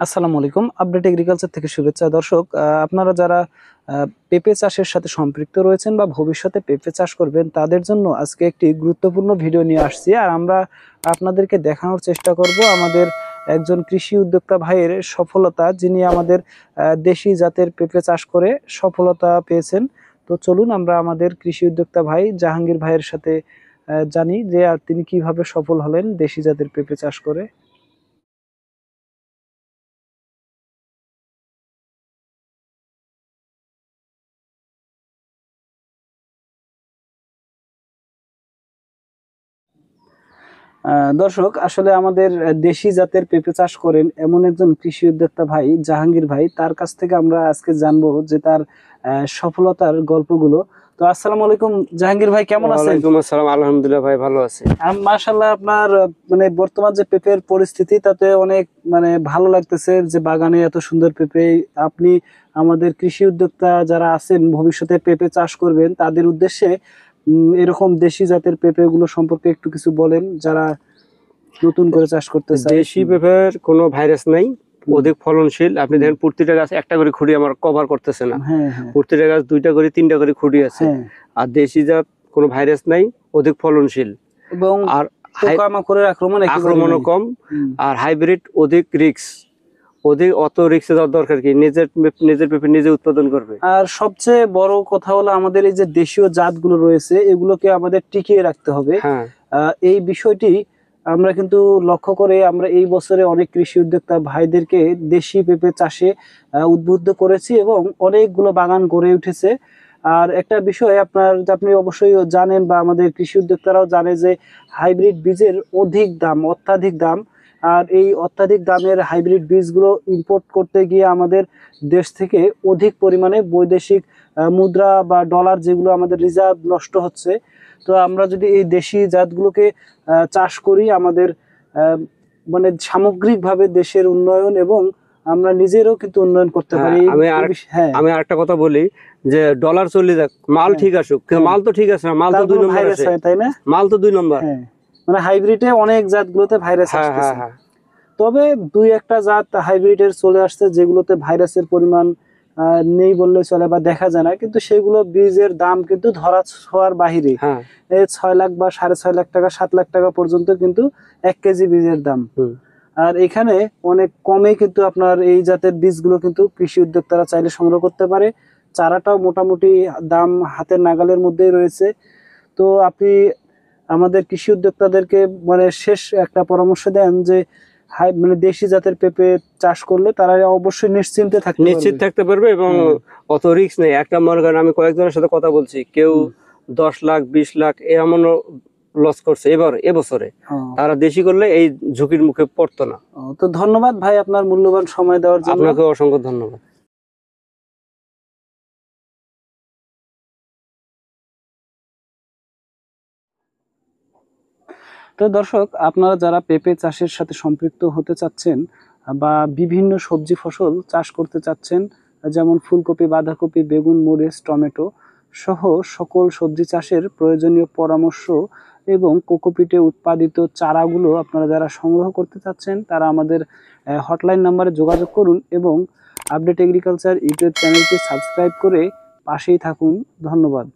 আসসালামু আলাইকুম। Update agriculture থেকে শুভেচ্ছা দর্শক। আপনারা যারা পেঁপে চাষের সাথে সম্পৃক্ত রয়েছেন বা ভবিষ্যতে পেঁপে চাষ করবেন তাদের জন্য আজকে একটি গুরুত্বপূর্ণ ভিডিও নিয়ে আসছি। আর আমরা আপনাদেরকে দেখানোর চেষ্টা করব আমাদের একজন কৃষি উদ্যোক্তা ভাইয়ের সফলতা, যিনি আমাদের দেশি জাতের পেঁপে চাষ করে সফলতা পেয়েছেন। তো চলুন আমরা আমাদের কৃষি উদ্যোক্তা ভাই জাহাঙ্গীর ভাইয়ের সাথে জানি যে তিনি কিভাবে সফল হলেন দেশি জাতের পেঁপে চাষ করে। দর্শক, আসলে আমাদের দেশি জাতের পেঁপে চাষ করেন এমন একজন কৃষি উদ্যোক্তা ভাই জাহাঙ্গীর ভাই, তার কাছ থেকে আমরা আজকে জানবো যে তার সফলতার গল্পগুলো। তো আসসালামু আলাইকুম জাহাঙ্গীর ভাই, কেমন আছেন? ওয়ালাইকুম আসসালাম, আলহামদুলিল্লাহ ভাই, ভালো আছি। মাশাআল্লাহ, আপনার মানে বর্তমান যে পেঁপের পরিস্থিতি তাতে অনেক মানে ভালো লাগতেছে যে বাগানে এত সুন্দর পেঁপে। আপনি আমাদের কৃষি উদ্যোক্তা যারা আছেন ভবিষ্যতে পেঁপে চাষ করবেন তাদের উদ্দেশ্যে এরকম দেশি জাতের পেঁপে গুলো সম্পর্কে একটু কিছু বলেন, যারা নতুন করে চাষ করতে চায়। দেশি পেঁপের কোনো ভাইরাস নাই, অধিক ফলনশীল। আপনি দেখেন প্রতিটা গাছ একটা করে খুঁড়ি আমার কভার করতেছে না, প্রতিটা গাছ দুইটা করে তিনটা করে খুঁড়ি আছে। আর দেশি জাত কোনো ভাইরাস নাই, অধিক ফলনশীল এবং আর পোকামাকড়ের আক্রমণও কম। আর হাইব্রিড অধিক রিস্ক, অত রিস্কে যাওয়ার দরকার কি, নিজের পেঁপে নিজে উৎপাদন করবে। আর সবচেয়ে বড় কথা হলো আমাদের এই যে দেশীয় জাতগুলো রয়েছে এগুলোকে আমাদের টিকিয়ে রাখতে হবে। এই বিষয়টি আমরা কিন্তু লক্ষ্য করে আমরা এই বছরে অনেক কৃষি উদ্যোক্তা ভাইদেরকে দেশি পেঁপে চাষে উদ্বুদ্ধ করেছি এবং অনেকগুলো বাগান গড়ে উঠেছে। আর একটা বিষয় আপনি অবশ্যই জানেন বা আমাদের কৃষি উদ্যোক্তারাও জানে যে হাইব্রিড বীজের অত্যাধিক দাম। আর এই অত্যাধিক দামের হাইব্রিড বীজগুলো ইম্পোর্ট করতে গিয়ে আমাদের দেশ থেকে অধিক পরিমাণে বৈদেশিক মুদ্রা বা ডলার, যেগুলো আমাদের রিজার্ভ, নষ্ট হচ্ছে। তো আমরা যদি এই দেশি জাতগুলোকে চাষ করি, আমাদের মানে সামগ্রিকভাবে দেশের উন্নয়ন এবং আমরা নিজেরও কিন্তু উন্নয়ন করতে পারি। আমি আরেকটা কথা বলি যে ডলার চলে যাক, মাল ঠিক আসুক, মাল তো ঠিক আছে না, মাল তো 2 নম্বর আছে, তাই না? মাল তো 2 নম্বর। মানে হাইব্রিডে অনেক জাতগুলোতে ভাইরাস আসছে। তবে দুই একটা জাত হাইব্রিডের চলে আসছে যেগুলোতে ভাইরাসের পরিমাণ নেই বললে চলে বা দেখা যায় না, কিন্তু সেগুলো বীজের দাম কিন্তু ধরা ছোঁয়ার বাহিরে। 6 লাখ বা 6.5 লাখ টাকা, 7 লাখ টাকা পর্যন্ত কিন্তু 1 কেজি বীজের দাম। আর এখানে অনেক কমে কিন্তু আপনার এই জাতের বীজগুলো কিন্তু কৃষি উদ্যোক্তারা চাইলে সংগ্রহ করতে পারে। চারাটাও মোটামুটি দাম হাতের নাগালের মধ্যেই রয়েছে। তো আপনি আমাদের কৃষি উদ্যোক্তাদেরকে মানে শেষ একটা পরামর্শ দেন যে মানে দেশি জাতের পেঁপে চাষ করলে তারা অবশ্যই নিশ্চিন্তে থাকতে পারবে এবং অত রিস্ক নেই। একটা মনে করেন, আমি কয়েকজনের সাথে কথা বলছি, কেউ 10 লাখ 20 লাখ এমনও লস করছে এবছরে। তারা দেশি করলে এই ঝুঁকির মুখে পড়তো না। তো ধন্যবাদ ভাই আপনার মূল্যবান সময় দেওয়ার জন্য। আপনাকে অসংখ্য ধন্যবাদ। তো দর্শক, আপনারা যারা পেঁপে চাষের সাথে সম্পৃক্ত হতে চাচ্ছেন বা বিভিন্ন সবজি ফসল চাষ করতে চাচ্ছেন, যেমন ফুলকপি, বাঁধাকপি, বেগুন, মরিচ, টমেটো সহ সকল সবজি চাষের প্রয়োজনীয় পরামর্শ এবং কোকোপিটে উৎপাদিত চারাগুলো আপনারা যারা সংগ্রহ করতে চাচ্ছেন তারা আমাদের হটলাইন নাম্বারে যোগাযোগ করুন এবং আপডেট এগ্রিকালচার ইউটিউব চ্যানেলটি সাবস্ক্রাইব করে পাশেই থাকুন। ধন্যবাদ।